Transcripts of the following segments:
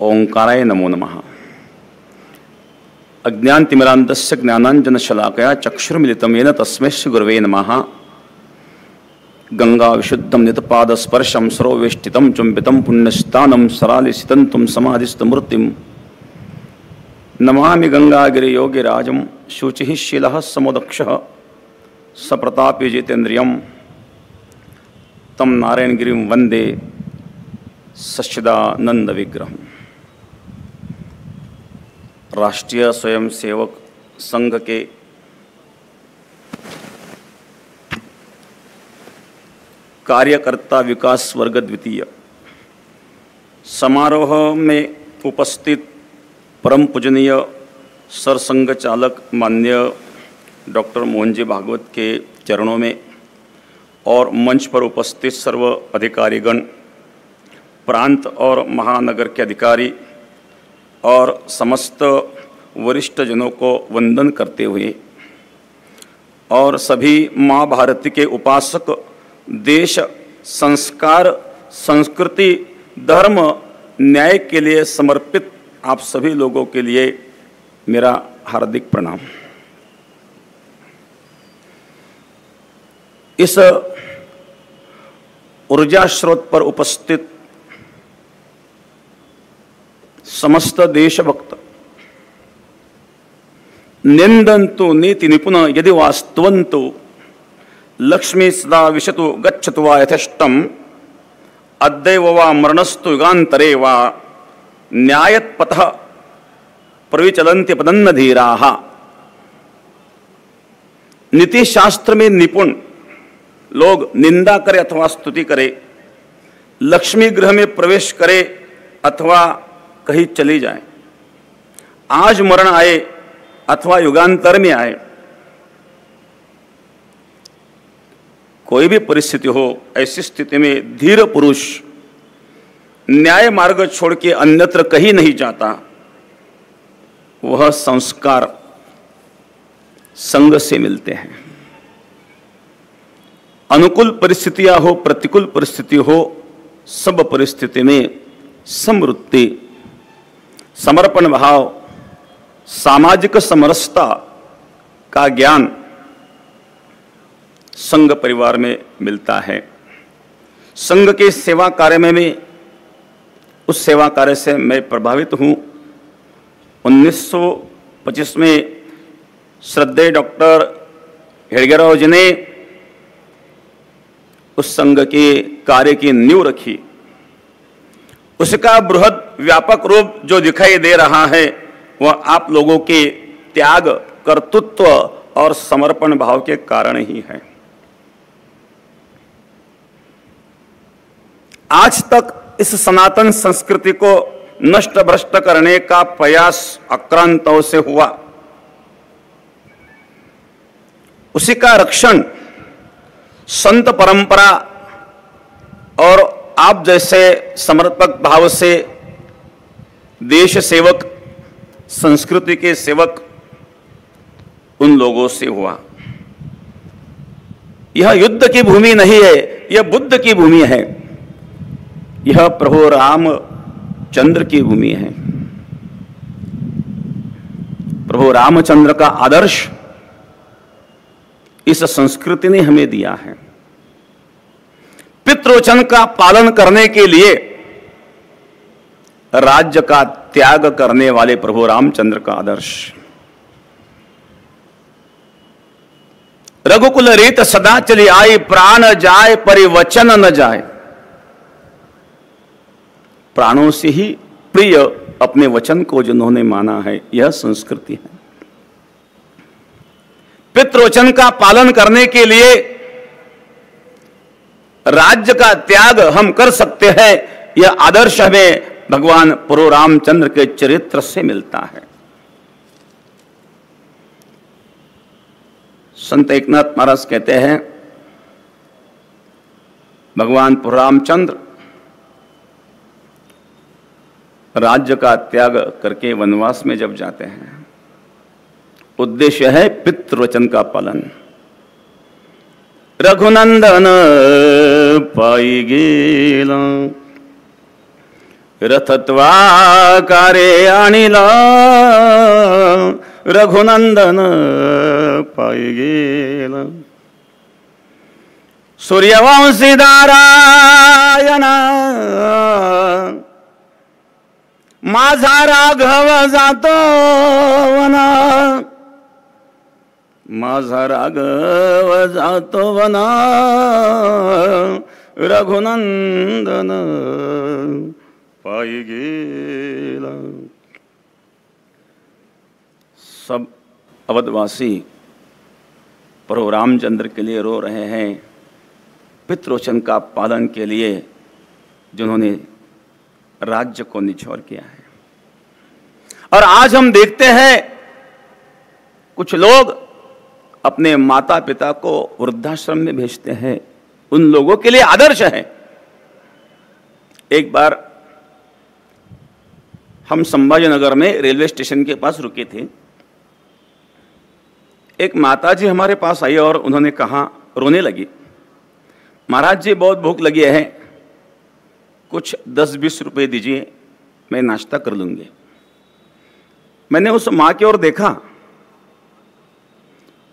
ओंकाराय नमो नमः। अज्ञानतिमिरान्धस्य ज्ञानाञ्जनशलाकया चक्षुर्मिलितं येन तस्मै श्रीगुरवे नमः। गंगा विशुद्धं नितपादस्पर्शं सरोवेष्टितं चुम्बितं पुण्यस्थानं सरालिसितं तुम समाधिस्थमूर्तिं नमामि गंगागिरियोगिराजं शुचिः शीलः समुदक्षः सप्रतापी जितेन्द्रियं तम नारायणगिरिं वंदे सच्चिदानंद विग्रहम्। राष्ट्रीय स्वयंसेवक संघ के कार्यकर्ता विकास वर्ग द्वितीय समारोह में उपस्थित परम पूजनीय सरसंघ चालक माननीय डॉक्टर मोहन जी भागवत के चरणों में और मंच पर उपस्थित सर्व अधिकारीगण, प्रांत और महानगर के अधिकारी और समस्त वरिष्ठ जनों को वंदन करते हुए और सभी माँ भारती के उपासक, देश, संस्कार, संस्कृति, धर्म, न्याय के लिए समर्पित आप सभी लोगों के लिए मेरा हार्दिक प्रणाम। इस ऊर्जा स्रोत पर उपस्थित समस्त देशभक्त निंदन्तु नीति निपुण यदि वास्तवन्तु लक्ष्मी सदा विशतु गच्छतु वा यथेष्टम अद्यैव वा मरणस्तु युगान्तरे वा न्यायपथः प्रविचलन्ति पदन्न धीराः। नीति शास्त्र में निपुण लोग निंदा करे अथवा स्तुति करे, लक्ष्मी गृह में प्रवेश करे अथवा कहीं चली जाए, आज मरण आए अथवा युगांतर में आए, कोई भी परिस्थिति हो, ऐसी स्थिति में धीर पुरुष न्याय मार्ग छोड़ के अन्यत्र कहीं नहीं जाता। वह संस्कार संघ से मिलते हैं। अनुकूल परिस्थितियां हो, प्रतिकूल परिस्थिति हो, सब परिस्थिति में समृद्धि, समर्पण भाव, सामाजिक समरसता का ज्ञान संघ परिवार में मिलता है। संघ के सेवा कार्य में भी उस सेवा कार्य से मैं प्रभावित हूँ। 1925 में श्रद्धेय डॉक्टर हेडगेराव जी ने उस संघ के कार्य की नींव रखी। उसका बृहद व्यापक रूप जो दिखाई दे रहा है वह आप लोगों के त्याग, कर्तृत्व और समर्पण भाव के कारण ही है। आज तक इस सनातन संस्कृति को नष्ट भ्रष्ट करने का प्रयास आक्रांताओं से हुआ। उसी का रक्षण संत परंपरा और आप जैसे समर्पक भाव से देश सेवक, संस्कृति के सेवक, उन लोगों से हुआ। यह युद्ध की भूमि नहीं है, यह बुद्ध की भूमि है, यह प्रभु रामचंद्र की भूमि है। प्रभु रामचंद्र का आदर्श इस संस्कृति ने हमें दिया है। पितृवचन का पालन करने के लिए राज्य का त्याग करने वाले प्रभु रामचंद्र का आदर्श। रघुकुल रीत सदा चली आई, प्राण जाए परिवचन न जाए। प्राणों से ही प्रिय अपने वचन को जिन्होंने माना है, यह संस्कृति है। पितृवचन का पालन करने के लिए राज्य का त्याग हम कर सकते हैं। यह आदर्श हमें भगवान प्रभु रामचंद्र के चरित्र से मिलता है। संत एकनाथ महाराज कहते हैं, भगवान प्रभु रामचंद्र राज्य का त्याग करके वनवास में जब जाते हैं, उद्देश्य है पितृवचन का पालन। रघुनंदन पाई गेला रथत्वाकारे आणिला रघुनंदन पायी गेला। सूर्यवंशी नारायण माझा राघव जातो वना, माझा राघव जातो वना रघुनंदन पायी गेला। सब अवधवासी प्रभु रामचंद्र के लिए रो रहे हैं, पितृवचन का पालन के लिए जिन्होंने राज्य को निछोड़ किया है। और आज हम देखते हैं कुछ लोग अपने माता पिता को वृद्धाश्रम में भेजते हैं, उन लोगों के लिए आदर्श है। एक बार हम संभाजी नगर में रेलवे स्टेशन के पास रुके थे। एक माताजी हमारे पास आई और उन्होंने कहा, रोने लगी, महाराज जी बहुत भूख लगी है, कुछ 10-20 रुपए दीजिए, मैं नाश्ता कर लूंगी। मैंने उस माँ की ओर देखा,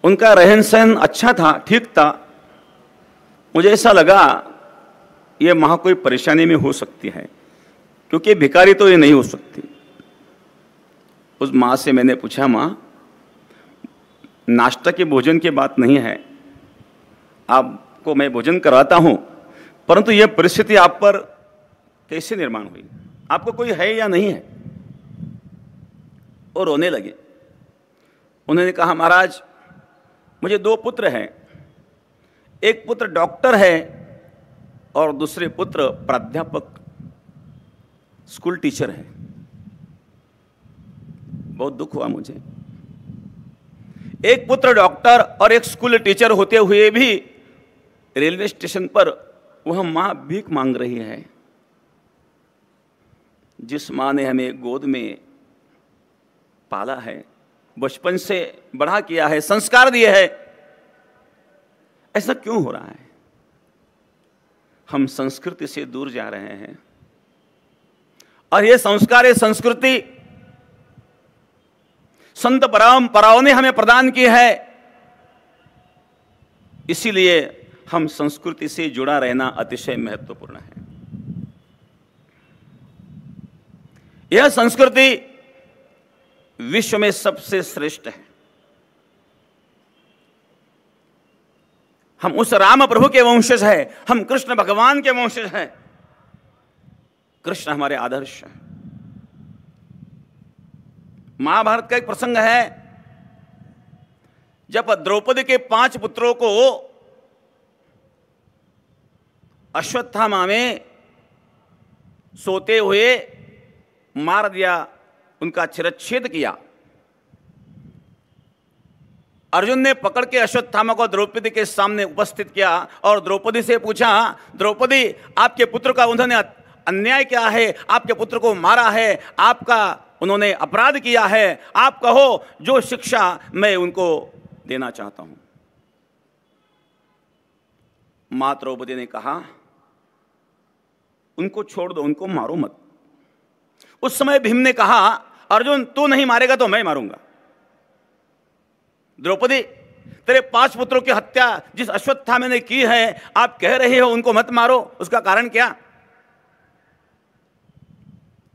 उनका रहन सहन अच्छा था, ठीक था। मुझे ऐसा लगा ये माँ कोई परेशानी में हो सकती है, क्योंकि भिखारी तो ये नहीं हो सकती। उस माँ से मैंने पूछा, माँ नाश्ता के भोजन की बात नहीं है, आपको मैं भोजन कराता हूँ, परंतु यह परिस्थिति आप पर कैसे निर्माण हुई, आपको कोई है या नहीं है? और रोने लगे। उन्होंने कहा, महाराज मुझे 2 पुत्र हैं, एक पुत्र डॉक्टर है और दूसरे पुत्र प्राध्यापक स्कूल टीचर है। बहुत दुख हुआ मुझे। एक पुत्र डॉक्टर और एक स्कूल टीचर होते हुए भी रेलवे स्टेशन पर वह मां भीख मांग रही है। जिस मां ने हमें गोद में पाला है, बचपन से बड़ा किया है, संस्कार दिए हैं, ऐसा क्यों हो रहा है? हम संस्कृति से दूर जा रहे हैं। और ये संस्कार, ये संस्कृति संत परंपराओं ने हमें प्रदान की है। इसीलिए हम संस्कृति से जुड़ा रहना अतिशय महत्वपूर्ण है। यह संस्कृति विश्व में सबसे श्रेष्ठ है। हम उस राम प्रभु के वंशज हैं, हम कृष्ण भगवान के वंशज हैं। कृष्ण हमारे आदर्श हैं। महाभारत का एक प्रसंग है, जब द्रौपदी के 5 पुत्रों को अश्वत्थामा में सोते हुए मार दिया, उनका शिरच्छेद किया। अर्जुन ने पकड़ के अश्वत्थामा को द्रौपदी के सामने उपस्थित किया और द्रौपदी से पूछा, द्रौपदी आपके पुत्र का उन्होंने अन्याय किया है, आपके पुत्र को मारा है, आपका उन्होंने अपराध किया है, आप कहो जो शिक्षा मैं उनको देना चाहता हूं। मां द्रौपदी ने कहा, उनको छोड़ दो, उनको मारो मत। उस समय भीम ने कहा, अर्जुन तू नहीं मारेगा तो मैं मारूंगा। द्रौपदी तेरे 5 पुत्रों की हत्या जिस अश्वत्थामा ने की है, आप कह रहे हो उनको मत मारो, उसका कारण क्या?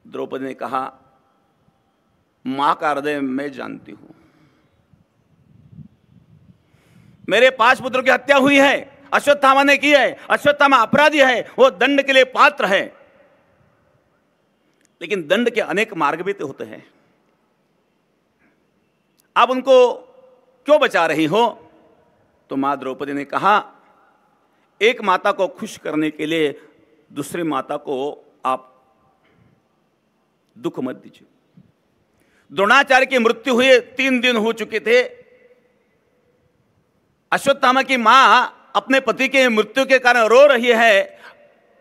द्रौपदी ने कहा, मां का हृदय मैं जानती हूं। मेरे 5 पुत्रों की हत्या हुई है, अश्वत्थामा ने की है, अश्वत्थामा अपराधी है, वो दंड के लिए पात्र है। लेकिन दंड के अनेक मार्ग भी तो होते हैं। आप उनको क्यों बचा रही हो? तो मां द्रौपदी ने कहा, एक माता को खुश करने के लिए दूसरी माता को आप दुख मत दीजिए। द्रोणाचार्य की मृत्यु हुए 3 दिन हो चुके थे। अश्वत्थामा की मां अपने पति के मृत्यु के कारण रो रही है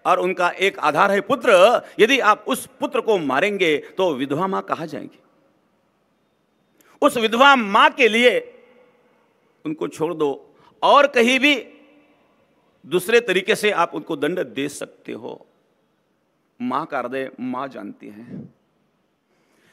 और उनका एक आधार है पुत्र। यदि आप उस पुत्र को मारेंगे तो विधवा मां कहाँ जाएंगी? उस विधवा मां के लिए उनको छोड़ दो, और कहीं भी दूसरे तरीके से आप उनको दंड दे सकते हो। मां का हृदय मां जानती है।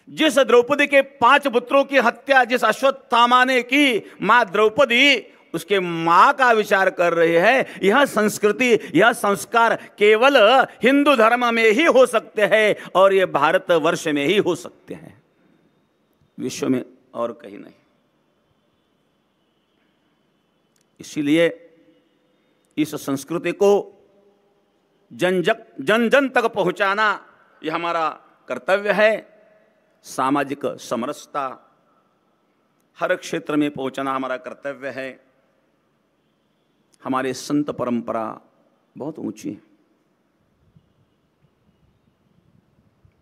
जिस द्रौपदी के 5 पुत्रों की हत्या जिस अश्वत्थामा ने की, मां द्रौपदी उसके मां का विचार कर रही है। यह संस्कृति, यह संस्कार केवल हिंदू धर्म में ही हो सकते हैं और यह भारत वर्ष में ही हो सकते हैं, विश्व में और कहीं नहीं। इसीलिए इस संस्कृति को जन जन तक पहुंचाना यह हमारा कर्तव्य है। सामाजिक समरसता हर क्षेत्र में पहुंचाना हमारा कर्तव्य है। हमारे संत परंपरा बहुत ऊंची है।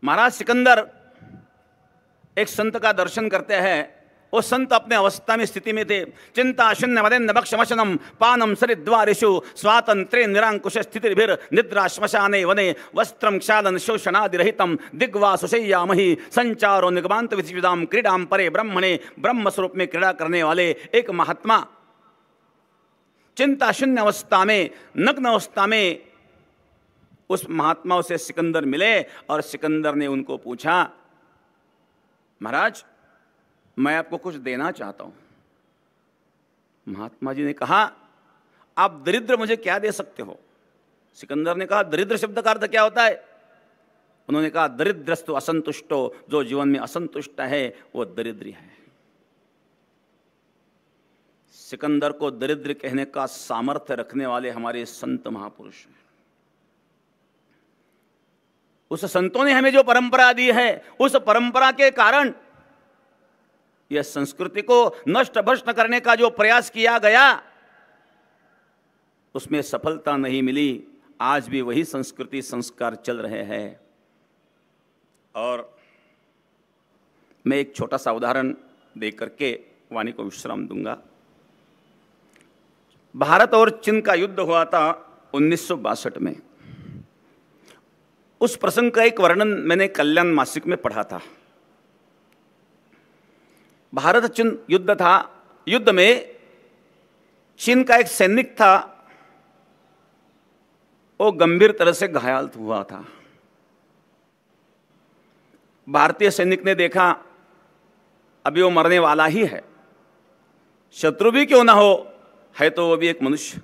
महाराज सिकंदर एक संत का दर्शन करते हैं। वो संत अपने अवस्था में स्थिति में थे। चिंता शून्य मदेन्द्र भक्षमशनम पानम सरिद्वारिषु स्वातंत्र्य निरांकुश स्थितिर्भिर निद्रा श्मशाने वने वस्त्रम क्षालन शोषणादिरहितम दिग्वा सुशय्यामहि संचारो निगमांत विचिदाम क्रीडाम परे ब्रह्मणे ब्रह्म स्वरूप में क्रीड़ा करने वाले एक महात्मा चिंता शून्य अवस्था में, नग्न अवस्था में उस महात्मा से सिकंदर मिले और सिकंदर ने उनको पूछा, महाराज मैं आपको कुछ देना चाहता हूं। महात्मा जी ने कहा, आप दरिद्र मुझे क्या दे सकते हो? सिकंदर ने कहा, दरिद्र शब्द का अर्थ क्या होता है? उन्होंने कहा, दरिद्रस्तु असंतुष्टो, जो जीवन में असंतुष्ट है वो दरिद्र है। सिकंदर को दरिद्र कहने का सामर्थ्य रखने वाले हमारे संत महापुरुष हैं। उस संतों ने हमें जो परंपरा दी है, उस परंपरा के कारण यह संस्कृति को नष्ट भ्रष्ट करने का जो प्रयास किया गया उसमें सफलता नहीं मिली। आज भी वही संस्कृति संस्कार चल रहे हैं। और मैं एक छोटा सा उदाहरण देकर के वाणी को विश्राम दूंगा। भारत और चीन का युद्ध हुआ था 1962 में। उस प्रसंग का एक वर्णन मैंने कल्याण मासिक में पढ़ा था। भारत चीन युद्ध था। युद्ध में चीन का एक सैनिक था, वो गंभीर तरह से घायल हुआ था। भारतीय सैनिक ने देखा अभी वो मरने वाला ही है, शत्रु भी क्यों ना हो, है तो वो भी एक मनुष्य।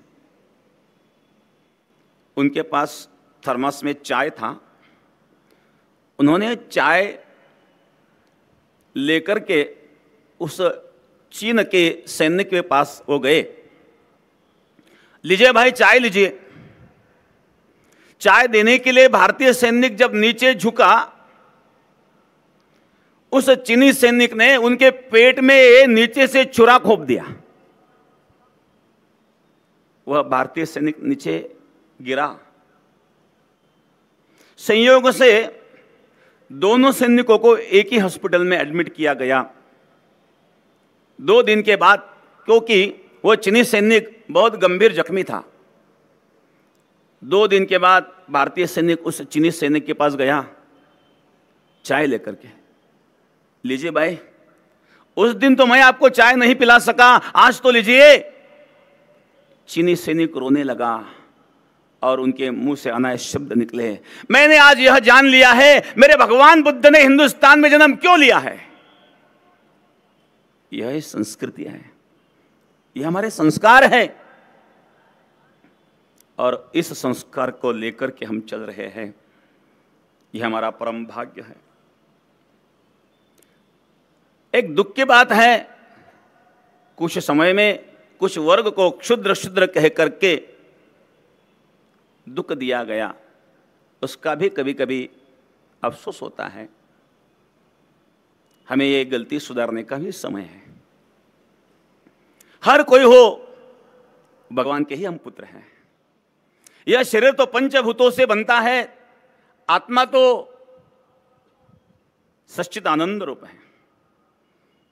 उनके पास थर्मस में चाय था। उन्होंने चाय लेकर के उस चीन के सैनिक के पास वो गए। लीजिए भाई चाय लीजिए। चाय देने के लिए भारतीय सैनिक जब नीचे झुका, उस चीनी सैनिक ने उनके पेट में नीचे से छुरा खोप दिया। वह भारतीय सैनिक नीचे गिरा। संयोग से दोनों सैनिकों को एक ही हॉस्पिटल में एडमिट किया गया। 2 दिन के बाद, क्योंकि वो चीनी सैनिक बहुत गंभीर जख्मी था, 2 दिन के बाद भारतीय सैनिक उस चीनी सैनिक के पास गया चाय लेकर के। लीजिए भाई, उस दिन तो मैं आपको चाय नहीं पिला सका, आज तो लीजिए। चीनी सैनिक रोने लगा और उनके मुंह से अनायास शब्द निकले, मैंने आज यह जान लिया है मेरे भगवान बुद्ध ने हिंदुस्तान में जन्म क्यों लिया है। यह संस्कृति है, यह हमारे संस्कार है और इस संस्कार को लेकर के हम चल रहे हैं। यह हमारा परम भाग्य है। एक दुख की बात है, कुछ समय में कुछ वर्ग को क्षुद्र क्षुद्र कह करके दुख दिया गया, उसका भी कभी कभी अफसोस होता है। हमें ये गलती सुधारने का भी समय है। हर कोई हो, भगवान के ही हम पुत्र हैं। यह शरीर तो पंचभूतों से बनता है, आत्मा तो सच्चित आनंद रूप है।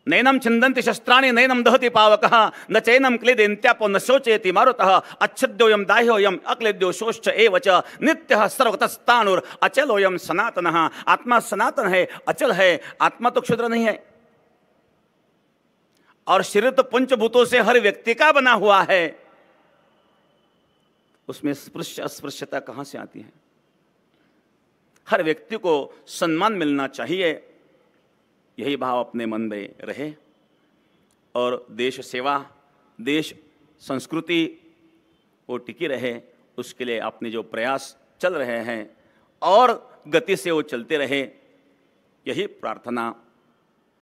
नैनम छिंदन्ति शस्त्राणि नैनम दहति पावकः न चैनम क्लेदेन्त्यापो न शोचयति मारुतः अच्छद्योयम दाह्योयम अक्लेद्यो शोश्च एव च नित्यः सर्वतस्तानुर अचलोयम सनातनः। आत्मा सनातन है, अचल है, आत्मा तो क्षुद्र नहीं है। और शरीर तो पंचभूतों से हर व्यक्ति का बना हुआ है, उसमें स्पृश्य अस्पृश्यता कहां से आती है? हर व्यक्ति को सम्मान मिलना चाहिए, यही भाव अपने मन में रहे और देश सेवा, देश संस्कृति वो टिकी रहे, उसके लिए अपने जो प्रयास चल रहे हैं और गति से वो चलते रहे, यही प्रार्थना